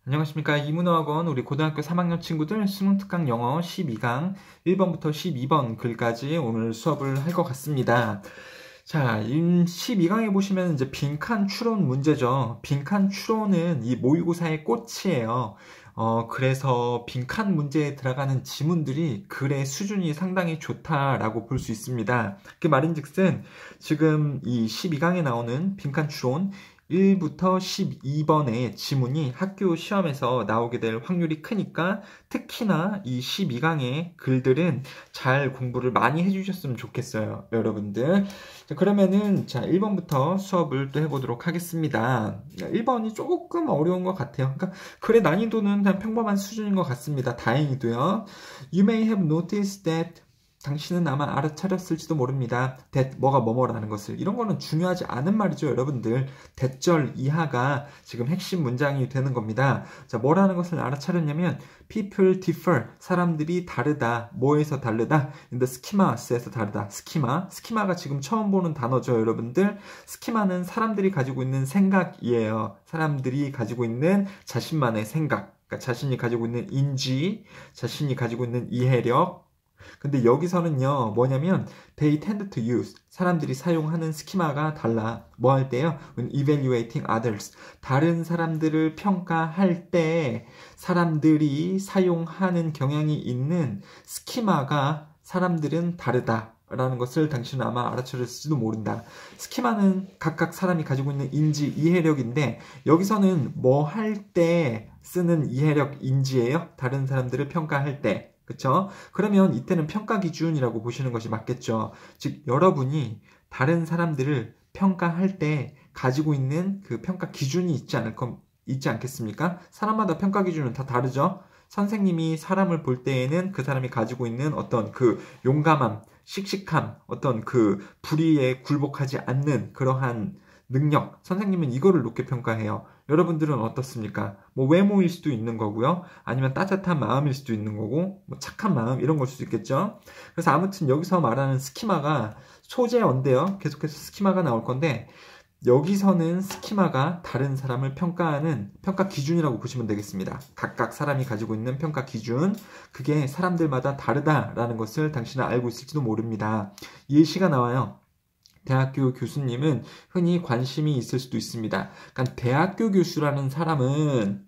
안녕하십니까. 이문어학원 우리 고등학교 3학년 친구들 수능특강 영어 12강 1번부터 12번 글까지 오늘 수업을 할 것 같습니다. 자, 12강에 보시면 이제 빈칸 추론 문제죠. 빈칸 추론은 이 모의고사의 꽃이에요. 그래서 빈칸 문제에 들어가는 지문들이 글의 수준이 상당히 좋다라고 볼 수 있습니다. 그 말인즉슨 지금 이 12강에 나오는 빈칸 추론 1부터 12번의 지문이 학교 시험에서 나오게 될 확률이 크니까 특히나 이 12강의 글들은 잘 공부를 많이 해주셨으면 좋겠어요, 여러분들. 자, 그러면은 자 1번부터 수업을 또 해보도록 하겠습니다. 1번이 조금 어려운 것 같아요. 그러니까 글의 난이도는 그냥 평범한 수준인 것 같습니다. 다행히도요. You may have noticed that 당신은 아마 알아차렸을지도 모릅니다. that 뭐가 뭐뭐라는 것을. 이런 거는 중요하지 않은 말이죠, 여러분들. 대절 이하가 지금 핵심 문장이 되는 겁니다. 자, 뭐라는 것을 알아차렸냐면 people differ, 사람들이 다르다. 뭐에서 다르다? in the schemas에서 다르다. 스키마가 지금 처음 보는 단어죠, 여러분들. 스키마는 사람들이 가지고 있는 생각이에요. 사람들이 가지고 있는 자신만의 생각. 그러니까 자신이 가지고 있는 인지, 자신이 가지고 있는 이해력. 근데 여기서는요, 뭐냐면 they tend to use, 사람들이 사용하는 스키마가 달라. 뭐 할 때요? When evaluating others, 다른 사람들을 평가할 때 사람들이 사용하는 경향이 있는 스키마가 사람들은 다르다 라는 것을 당신은 아마 알아차렸을지도 모른다. 스키마는 각각 사람이 가지고 있는 인지, 이해력인데 여기서는 뭐 할 때 쓰는 이해력, 인지예요? 다른 사람들을 평가할 때. 그쵸? 그러면 이때는 평가 기준이라고 보시는 것이 맞겠죠. 즉, 여러분이 다른 사람들을 평가할 때 가지고 있는 그 평가 기준이 있지 않겠습니까? 사람마다 평가 기준은 다 다르죠? 선생님이 사람을 볼 때에는 그 사람이 가지고 있는 어떤 그 용감함, 씩씩함, 어떤 그 불의에 굴복하지 않는 그러한 능력, 선생님은 이거를 높게 평가해요. 여러분들은 어떻습니까? 뭐 외모일 수도 있는 거고요. 아니면 따뜻한 마음일 수도 있는 거고, 뭐 착한 마음 이런 걸 수도 있겠죠. 그래서 아무튼 여기서 말하는 스키마가 소재어인데요. 계속해서 스키마가 나올 건데 여기서는 스키마가 다른 사람을 평가하는 평가 기준이라고 보시면 되겠습니다. 각각 사람이 가지고 있는 평가 기준, 그게 사람들마다 다르다라는 것을 당신은 알고 있을지도 모릅니다. 예시가 나와요. 대학교 교수님은 흔히 관심이 있을 수도 있습니다. 그러니까 대학교 교수라는 사람은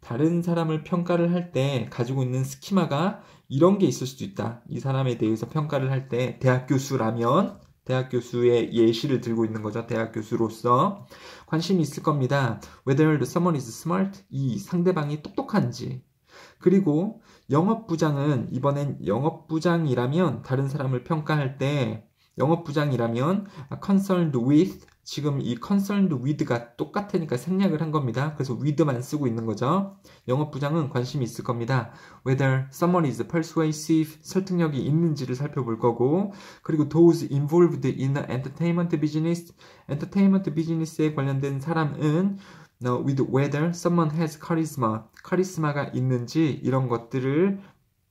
다른 사람을 평가를 할 때 가지고 있는 스키마가 이런 게 있을 수도 있다. 이 사람에 대해서 평가를 할 때 대학 교수라면 대학 교수의 예시를 들고 있는 거죠. 대학 교수로서 관심이 있을 겁니다. Whether the someone is smart, 이 상대방이 똑똑한지. 그리고 영업부장은 이번엔 영업부장이라면 다른 사람을 평가할 때 영업부장이라면 concerned with, 지금 이 concerned with가 똑같으니까 생략을 한 겁니다. 그래서 with만 쓰고 있는 거죠. 영업부장은 관심이 있을 겁니다. Whether someone is persuasive, 설득력이 있는지를 살펴볼 거고, 그리고 those involved in the entertainment business, entertainment business에 관련된 사람은 with whether someone has charisma, 카리스마가 있는지 이런 것들을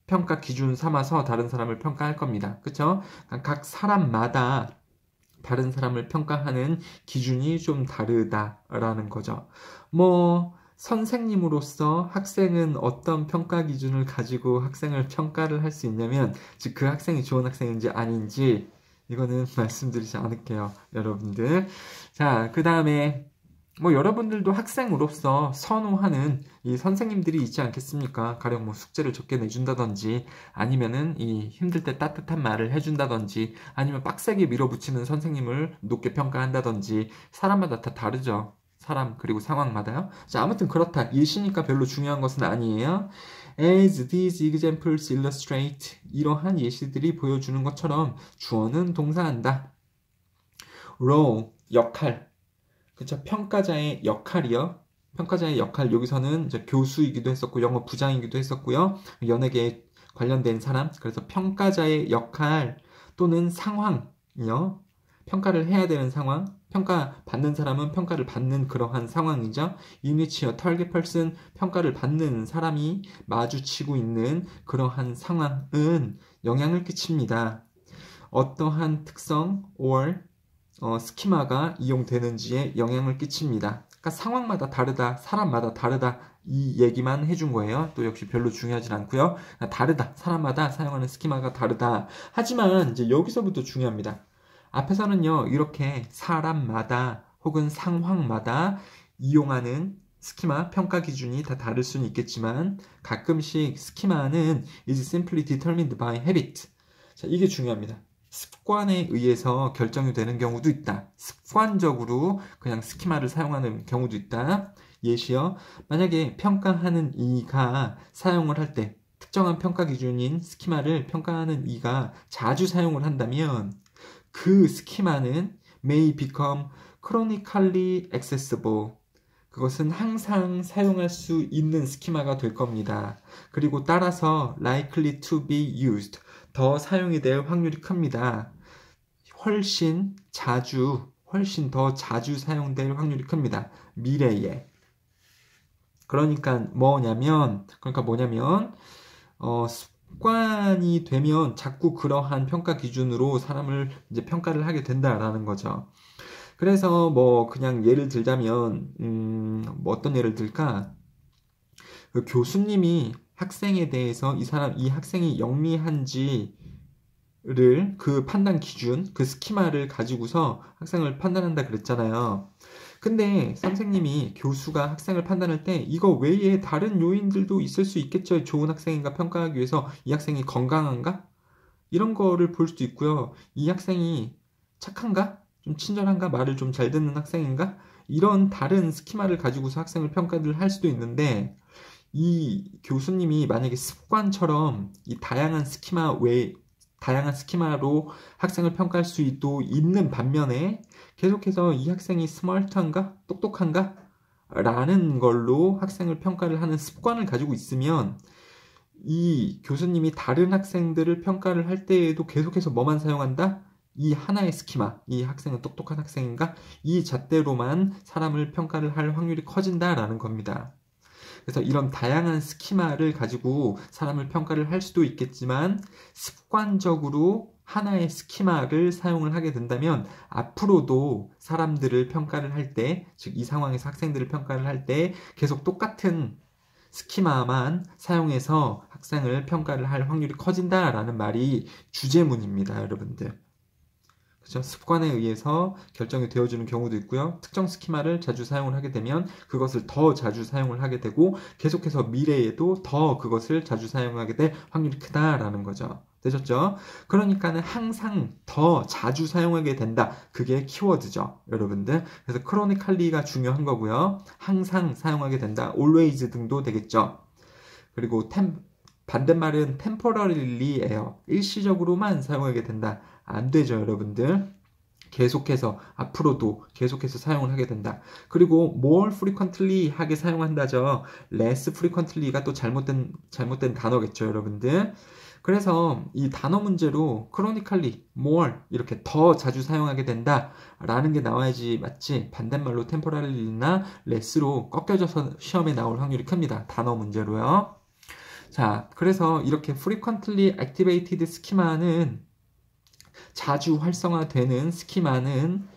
평가 기준 삼아서 다른 사람을 평가할 겁니다. 그쵸? 각 사람마다 다른 사람을 평가하는 기준이 좀 다르다라는 거죠. 뭐 선생님으로서 학생은 어떤 평가 기준을 가지고 학생을 평가를 할 수 있냐면 즉 그 학생이 좋은 학생인지 아닌지 이거는 말씀드리지 않을게요, 여러분들. 자, 그 다음에 뭐 여러분들도 학생으로서 선호하는 이 선생님들이 있지 않겠습니까? 가령 뭐 숙제를 적게 내준다든지 아니면은 이 힘들 때 따뜻한 말을 해준다든지 아니면 빡세게 밀어붙이는 선생님을 높게 평가한다든지 사람마다 다 다르죠. 사람 그리고 상황마다요. 자, 아무튼 그렇다. 예시니까 별로 중요한 것은 아니에요. As these examples illustrate, 이러한 예시들이 보여주는 것처럼 주어는 동사한다. role, 역할. 그쵸? 평가자의 역할이요. 평가자의 역할, 여기서는 이제 교수이기도 했었고, 영어 부장이기도 했었고요. 연예계에 관련된 사람. 그래서 평가자의 역할 또는 상황이요. 평가를 해야 되는 상황. 평가받는 사람은 평가를 받는 그러한 상황이죠. In which a target person, 평가를 받는 사람이 마주치고 있는 그러한 상황은 영향을 끼칩니다. 어떠한 특성 or 스키마가 이용되는지에 영향을 끼칩니다. 그러니까 상황마다 다르다, 사람마다 다르다 이 얘기만 해준 거예요. 또 역시 별로 중요하진 않고요. 그러니까 다르다, 사람마다 사용하는 스키마가 다르다. 하지만 이제 여기서부터 중요합니다. 앞에서는요 이렇게 사람마다 혹은 상황마다 이용하는 스키마 평가 기준이 다 다를 수는 있겠지만 가끔씩 스키마는 is simply determined by habit. 자, 이게 중요합니다. 습관에 의해서 결정이 되는 경우도 있다. 습관적으로 그냥 스키마를 사용하는 경우도 있다. 예시요. 만약에 평가하는 이가 사용을 할 때 특정한 평가 기준인 스키마를 평가하는 이가 자주 사용을 한다면 그 스키마는 may become chronically accessible. 그것은 항상 사용할 수 있는 스키마가 될 겁니다. 그리고 따라서 likely to be used. 더 사용이 될 확률이 큽니다. 훨씬 더 자주 사용될 확률이 큽니다. 미래에. 그러니까 뭐냐면 습관이 되면 자꾸 그러한 평가 기준으로 사람을 이제 평가를 하게 된다라는 거죠. 그래서 뭐 그냥 예를 들자면 뭐 어떤 예를 들까? 그 교수님이 학생에 대해서 이 학생이 영리한지를 그 판단 기준, 그 스키마를 가지고서 학생을 판단한다 그랬잖아요. 근데 선생님이 교수가 학생을 판단할 때 이거 외에 다른 요인들도 있을 수 있겠죠. 좋은 학생인가 평가하기 위해서 이 학생이 건강한가? 이런 거를 볼 수도 있고요. 이 학생이 착한가? 좀 친절한가? 말을 좀 잘 듣는 학생인가? 이런 다른 스키마를 가지고서 학생을 평가를 할 수도 있는데 이 교수님이 만약에 습관처럼 이 다양한 스키마로 학생을 평가할 수도 있는 반면에 계속해서 이 학생이 스마트한가? 똑똑한가? 라는 걸로 학생을 평가를 하는 습관을 가지고 있으면 이 교수님이 다른 학생들을 평가를 할 때에도 계속해서 뭐만 사용한다? 이 하나의 스키마, 이 학생은 똑똑한 학생인가? 이 잣대로만 사람을 평가를 할 확률이 커진다라는 겁니다. 그래서 이런 다양한 스키마를 가지고 사람을 평가를 할 수도 있겠지만 습관적으로 하나의 스키마를 사용을 하게 된다면 앞으로도 사람들을 평가를 할 때, 즉 이 상황에서 학생들을 평가를 할 때 계속 똑같은 스키마만 사용해서 학생을 평가를 할 확률이 커진다라는 말이 주제문입니다, 여러분들. 그렇죠? 습관에 의해서 결정이 되어지는 경우도 있고요. 특정 스키마를 자주 사용을 하게 되면 그것을 더 자주 사용을 하게 되고 계속해서 미래에도 더 그것을 자주 사용하게 될 확률이 크다라는 거죠. 되셨죠? 그러니까는 항상 더 자주 사용하게 된다. 그게 키워드죠, 여러분들. 그래서 크로니컬리가 중요한 거고요. 항상 사용하게 된다. always 등도 되겠죠. 그리고 반대말은 temporarily예요. 일시적으로만 사용하게 된다. 안 되죠, 여러분들. 계속해서 앞으로도 계속해서 사용을 하게 된다. 그리고 more frequently 하게 사용한다죠. less frequently가 또 잘못된 단어겠죠, 여러분들. 그래서 이 단어 문제로 chronically, more 이렇게 더 자주 사용하게 된다 라는 게 나와야지 맞지, 반대말로 temporarily나 less로 꺾여져서 시험에 나올 확률이 큽니다. 단어 문제로요. 자, 그래서 이렇게 frequently activated 스키마는 자주 활성화되는 스키마는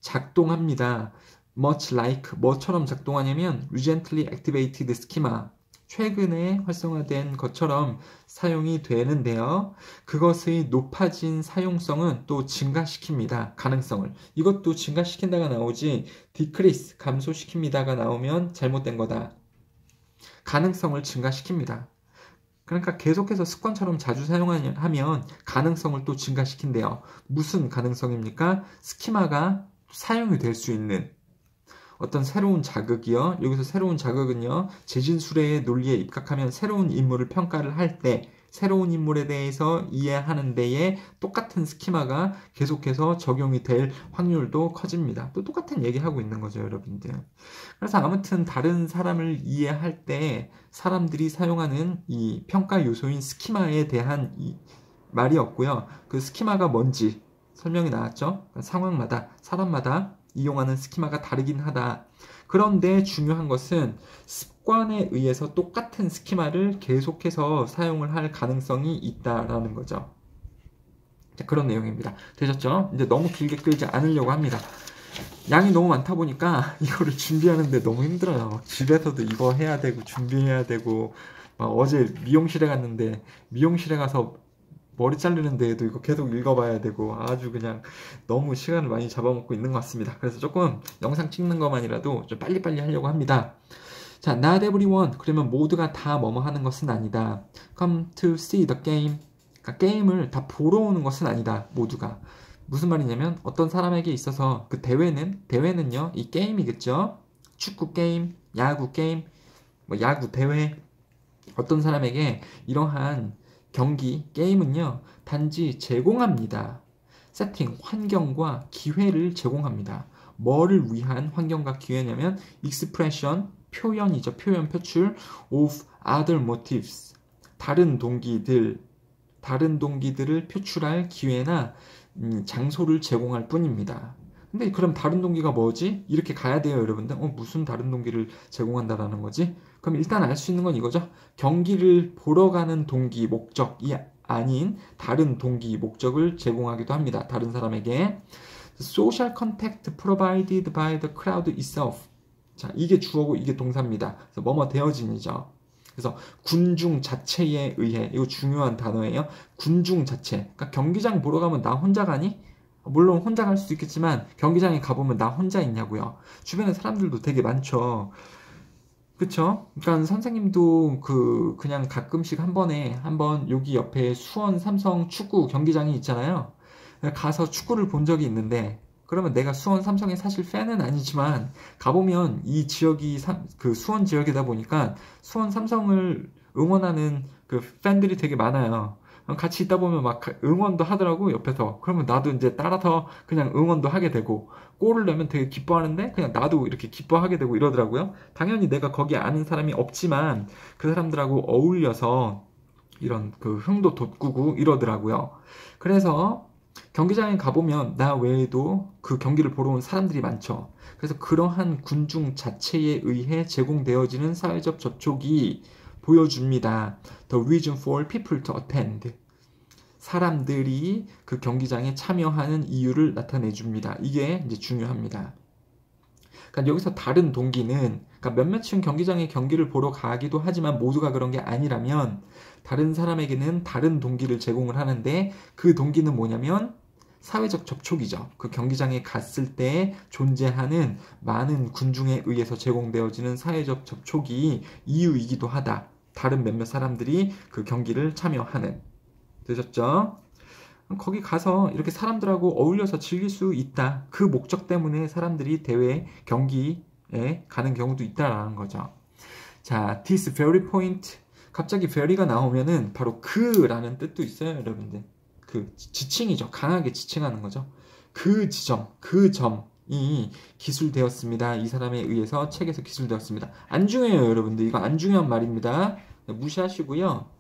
작동합니다. much like 뭐처럼 작동하냐면 recently activated schema, 최근에 활성화된 것처럼 사용이 되는데요. 그것의 높아진 사용성은 또 증가시킵니다. 가능성을. 이것도 증가시킨다가 나오지 decrease, 감소시킵니다가 나오면 잘못된 거다. 가능성을 증가시킵니다. 그러니까 계속해서 습관처럼 자주 사용하면 가능성을 또 증가시킨대요. 무슨 가능성입니까? 스키마가 사용이 될 수 있는 어떤 새로운 자극이요. 여기서 새로운 자극은요, 재진수례의 논리에 입각하면 새로운 인물을 평가를 할 때 새로운 인물에 대해서 이해하는 데에 똑같은 스키마가 계속해서 적용이 될 확률도 커집니다. 또 똑같은 얘기하고 있는 거죠, 여러분들. 그래서 아무튼 다른 사람을 이해할 때 사람들이 사용하는 이 평가 요소인 스키마에 대한 이 말이 없고요. 그 스키마가 뭔지 설명이 나왔죠. 상황마다, 사람마다 이용하는 스키마가 다르긴 하다. 그런데 중요한 것은 습관에 의해서 똑같은 스키마를 계속해서 사용을 할 가능성이 있다라는 거죠. 자, 그런 내용입니다. 되셨죠? 이제 너무 길게 끌지 않으려고 합니다. 양이 너무 많다 보니까 이거를 준비하는데 너무 힘들어요. 집에서도 이거 해야 되고 준비해야 되고 막 어제 미용실에 갔는데 미용실에 가서 머리 자르는 데에도 이거 계속 읽어봐야 되고 아주 그냥 너무 시간을 많이 잡아먹고 있는 것 같습니다. 그래서 조금 영상 찍는 것만이라도 좀 빨리빨리 하려고 합니다. 자, not everyone. 그러면 모두가 다 뭐뭐 하는 것은 아니다. come to see the game. 그러니까 게임을 다 보러 오는 것은 아니다. 모두가. 무슨 말이냐면 어떤 사람에게 있어서 그 대회는요. 이 게임이겠죠. 축구 게임, 야구 게임, 뭐 야구 대회. 어떤 사람에게 이러한 경기, 게임은요. 단지 제공합니다. 세팅, 환경과 기회를 제공합니다. 뭐를 위한 환경과 기회냐면 expression, 표현이죠. 표현, 표출 of other motives. 다른 동기들을 표출할 기회나 장소를 제공할 뿐입니다. 근데 그럼 다른 동기가 뭐지? 이렇게 가야 돼요, 여러분들. 무슨 다른 동기를 제공한다라는 거지? 그럼 일단 알 수 있는 건 이거죠. 경기를 보러 가는 동기, 목적이 아닌 다른 동기, 목적을 제공하기도 합니다. 다른 사람에게. Social contact provided by the crowd itself. 자, 이게 주어고 이게 동사입니다. 그래서 뭐뭐 되어진이죠. 그래서 군중 자체에 의해, 이거 중요한 단어예요. 군중 자체. 그러니까 경기장 보러 가면 나 혼자 가니? 물론 혼자 갈 수도 있겠지만 경기장에 가보면 나 혼자 있냐고요. 주변에 사람들도 되게 많죠. 그쵸? 그러니까 선생님도 그냥 가끔씩 한번 여기 옆에 수원 삼성 축구 경기장이 있잖아요. 가서 축구를 본 적이 있는데 그러면 내가 수원 삼성의 사실 팬은 아니지만 가보면 이 지역이 그 수원 지역이다 보니까 수원 삼성을 응원하는 그 팬들이 되게 많아요. 같이 있다 보면 막 응원도 하더라고 옆에서. 그러면 나도 이제 따라서 그냥 응원도 하게 되고 골을 내면 되게 기뻐하는데 그냥 나도 이렇게 기뻐하게 되고 이러더라고요. 당연히 내가 거기에 아는 사람이 없지만 그 사람들하고 어울려서 이런 그 흥도 돋구고 이러더라고요. 그래서 경기장에 가보면 나 외에도 그 경기를 보러 온 사람들이 많죠. 그래서 그러한 군중 자체에 의해 제공되어지는 사회적 접촉이 보여줍니다. The reason for people to attend. 사람들이 그 경기장에 참여하는 이유를 나타내줍니다. 이게 이제 중요합니다. 그러니까 여기서 다른 동기는 그러니까 몇몇은 경기장에 경기를 보러 가기도 하지만 모두가 그런 게 아니라면 다른 사람에게는 다른 동기를 제공을 하는데 그 동기는 뭐냐면 사회적 접촉이죠. 그 경기장에 갔을 때 존재하는 많은 군중에 의해서 제공되어지는 사회적 접촉이 이유이기도 하다. 다른 몇몇 사람들이 그 경기를 참여하는. 되셨죠? 거기 가서 이렇게 사람들하고 어울려서 즐길 수 있다. 그 목적 때문에 사람들이 대회, 경기에 가는 경우도 있다라는 거죠. 자, this very point. 갑자기 very가 나오면은 바로 그라는 뜻도 있어요, 여러분들. 그 지칭이죠. 강하게 지칭하는 거죠. 그 지점, 그 점이 기술되었습니다. 이 사람에 의해서 책에서 기술되었습니다. 안 중요해요, 여러분들. 이거 안 중요한 말입니다. 무시하시고요.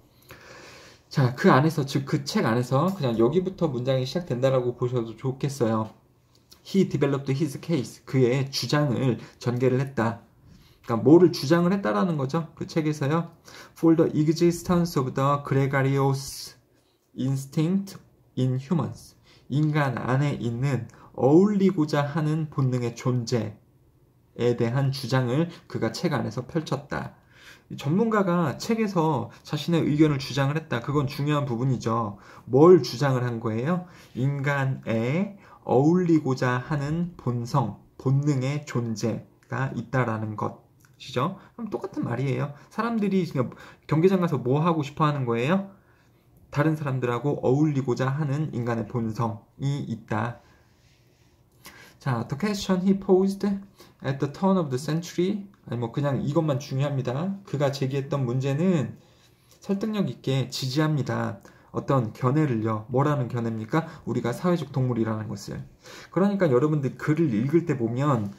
자, 그 안에서, 즉 그 책 안에서 그냥 여기부터 문장이 시작된다라고 보셔도 좋겠어요. He developed his case. 그의 주장을 전개를 했다. 그러니까 뭐를 주장을 했다라는 거죠. 그 책에서요. For the existence of the gregarious instinct in humans. 인간 안에 있는 어울리고자 하는 본능의 존재에 대한 주장을 그가 책 안에서 펼쳤다. 전문가가 책에서 자신의 의견을 주장을 했다. 그건 중요한 부분이죠. 뭘 주장을 한 거예요? 인간에 어울리고자 하는 본능의 존재가 있다라는 것이죠. 그럼 똑같은 말이에요. 사람들이 경기장 가서 뭐 하고 싶어 하는 거예요? 다른 사람들하고 어울리고자 하는 인간의 본성이 있다. 자, the question he posed at the turn of the century. 아니 뭐 그냥 이것만 중요합니다. 그가 제기했던 문제는 설득력 있게 지지합니다. 어떤 견해를요. 뭐라는 견해입니까? 우리가 사회적 동물이라는 것을. 그러니까 여러분들 글을 읽을 때 보면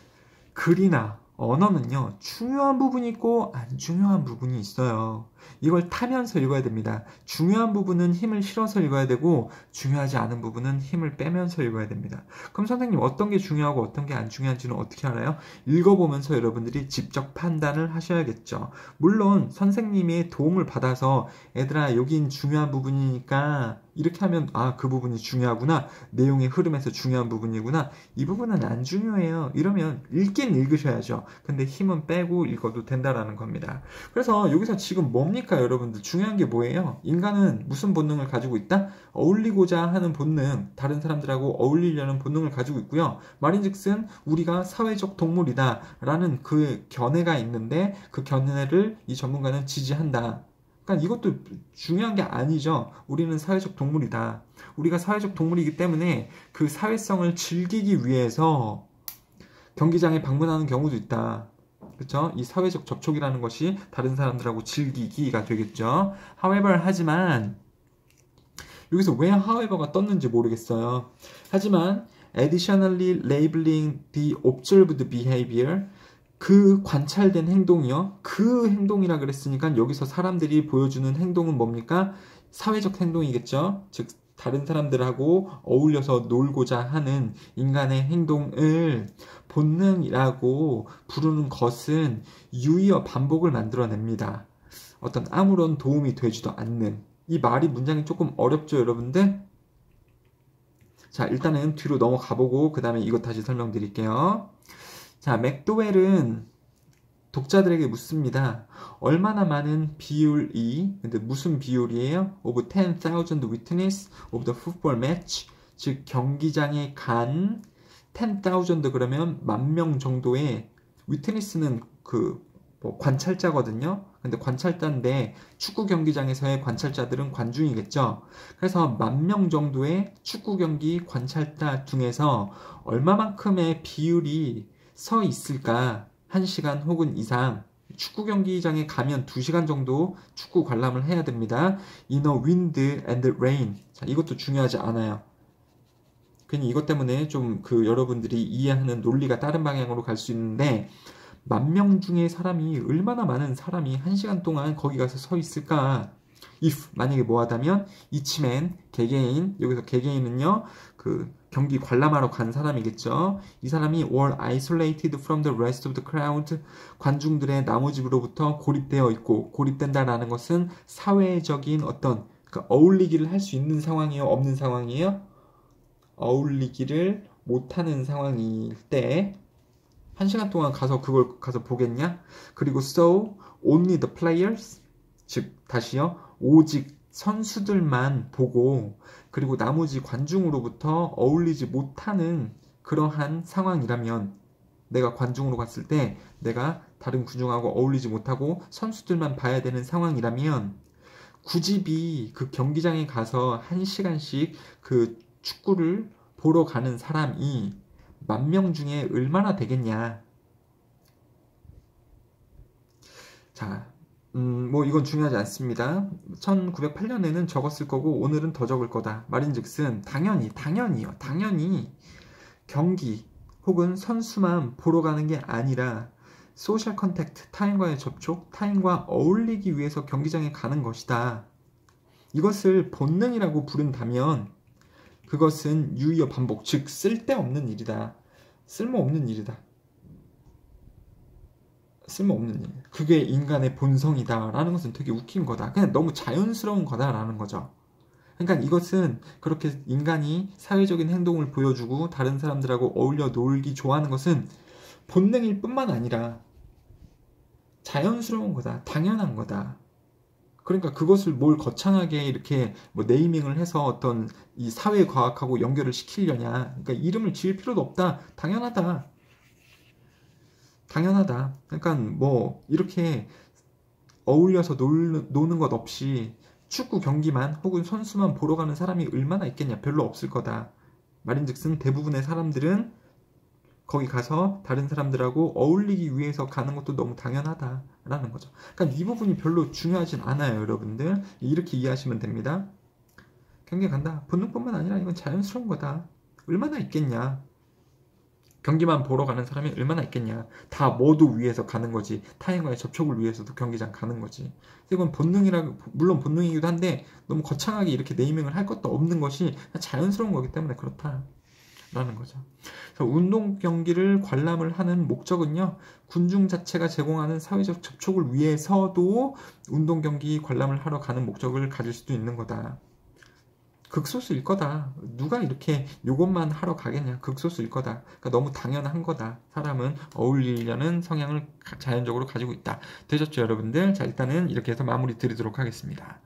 글이나 언어는요. 중요한 부분이 있고 안 중요한 부분이 있어요. 이걸 타면서 읽어야 됩니다. 중요한 부분은 힘을 실어서 읽어야 되고 중요하지 않은 부분은 힘을 빼면서 읽어야 됩니다. 그럼 선생님 어떤 게 중요하고 어떤 게 안 중요한지는 어떻게 알아요? 읽어보면서 여러분들이 직접 판단을 하셔야겠죠. 물론 선생님의 도움을 받아서 얘들아 여긴 중요한 부분이니까 이렇게 하면 그 부분이 중요하구나. 내용의 흐름에서 중요한 부분이구나. 이 부분은 안 중요해요. 이러면 읽긴 읽으셔야죠. 근데 힘은 빼고 읽어도 된다라는 겁니다. 그래서 여기서 지금 뭡니까 여러분들? 중요한 게 뭐예요? 인간은 무슨 본능을 가지고 있다? 어울리고자 하는 본능, 다른 사람들하고 어울리려는 본능을 가지고 있고요. 말인즉슨 우리가 사회적 동물이다 라는 그 견해가 있는데 그 견해를 이 전문가는 지지한다. 그러니까 이것도 중요한 게 아니죠. 우리는 사회적 동물이다. 우리가 사회적 동물이기 때문에 그 사회성을 즐기기 위해서 경기장에 방문하는 경우도 있다. 그렇죠? 이 사회적 접촉이라는 것이 다른 사람들하고 즐기기가 되겠죠. However, 하지만 여기서 왜 however가 떴는지 모르겠어요. 하지만 additionally labeling the observed behavior 그 관찰된 행동이요. 그 행동이라 그랬으니까 여기서 사람들이 보여주는 행동은 뭡니까? 사회적 행동이겠죠. 즉 다른 사람들하고 어울려서 놀고자 하는 인간의 행동을 본능이라고 부르는 것은 유의어 반복을 만들어냅니다. 어떤 아무런 도움이 되지도 않는 이 말이 문장이 조금 어렵죠, 여러분들? 자, 일단은 뒤로 넘어가보고 그 다음에 이것 다시 설명드릴게요. 자, 맥도웰은 독자들에게 묻습니다. 얼마나 많은 비율이, 근데 무슨 비율이에요? Of 10,000 witness of the football match. 즉, 경기장에 간 10,000 그러면 10,000명 정도의 witness는 관찰자거든요. 근데 관찰자인데 축구 경기장에서의 관찰자들은 관중이겠죠. 그래서 10,000명 정도의 축구 경기 관찰자 중에서 얼마만큼의 비율이 서 있을까? 1시간 혹은 이상. 축구 경기장에 가면 2시간 정도 축구 관람을 해야 됩니다. In a wind and rain. 자, 이것도 중요하지 않아요. 괜히 이것 때문에 좀 여러분들이 이해하는 논리가 다른 방향으로 갈 수 있는데 10,000명 중에 사람이 얼마나 많은 사람이 1시간 동안 거기 가서 서 있을까? if 만약에 뭐하다면 이치맨 개개인 여기서 개개인은요 경기 관람하러 간 사람이겠죠. 이 사람이 were isolated from the rest of the crowd 관중들의 나머지로부터 고립되어 있고 고립된다라는 것은 사회적인 어떤 어울리기를 할 수 있는 상황이에요, 없는 상황이에요? 어울리기를 못하는 상황일 때 1시간 동안 그걸 가서 보겠냐? 그리고 so only the players 즉 다시요 오직 선수들만 보고 그리고 나머지 관중으로부터 어울리지 못하는 그러한 상황이라면 내가 관중으로 갔을 때 내가 다른 관중하고 어울리지 못하고 선수들만 봐야 되는 상황이라면 굳이 그 경기장에 가서 1시간씩 그 축구를 보러 가는 사람이 10,000명 중에 얼마나 되겠냐. 자, 뭐 이건 중요하지 않습니다. 1908년에는 적었을 거고 오늘은 더 적을 거다. 말인즉슨 당연히요. 당연히 경기 혹은 선수만 보러 가는 게 아니라 소셜 컨택트, 타인과의 접촉, 타인과 어울리기 위해서 경기장에 가는 것이다. 이것을 본능이라고 부른다면 그것은 유의어 반복, 즉 쓸데없는 일이다. 쓸모없는 일이다. 쓸모없는 일. 그게 인간의 본성이다 라는 것은 되게 웃긴 거다. 그냥 너무 자연스러운 거다라는 거죠. 그러니까 이것은 그렇게 인간이 사회적인 행동을 보여주고 다른 사람들하고 어울려 놀기 좋아하는 것은 본능일 뿐만 아니라 자연스러운 거다. 당연한 거다. 그러니까 그것을 뭘 거창하게 이렇게 뭐 네이밍을 해서 어떤 이 사회과학하고 연결을 시키려냐. 그러니까 이름을 지을 필요도 없다. 당연하다. 그러니까 뭐 이렇게 어울려서 노는 것 없이 축구 경기만 혹은 선수만 보러 가는 사람이 얼마나 있겠냐. 별로 없을 거다. 말인즉슨 대부분의 사람들은 거기 가서 다른 사람들하고 어울리기 위해서 가는 것도 너무 당연하다라는 거죠. 그러니까 이 부분이 별로 중요하진 않아요, 여러분들. 이렇게 이해하시면 됩니다. 경기 간다. 본능뿐만 아니라 이건 자연스러운 거다. 얼마나 있겠냐. 경기만 보러 가는 사람이 얼마나 있겠냐. 다 모두 위해서 가는 거지. 타인과의 접촉을 위해서도 경기장 가는 거지. 이건 물론 본능이기도 한데 너무 거창하게 이렇게 네이밍을 할 것도 없는 것이 자연스러운 거기 때문에 그렇다. 라는 거죠. 그래서 운동 경기를 관람을 하는 목적은요, 군중 자체가 제공하는 사회적 접촉을 위해서도 운동 경기 관람을 하러 가는 목적을 가질 수도 있는 거다. 극소수일 거다. 누가 이렇게 요것만 하러 가겠냐. 극소수일 거다. 그러니까 너무 당연한 거다. 사람은 어울리려는 성향을 자연적으로 가지고 있다. 되셨죠, 여러분들? 자, 일단은 이렇게 해서 마무리 드리도록 하겠습니다.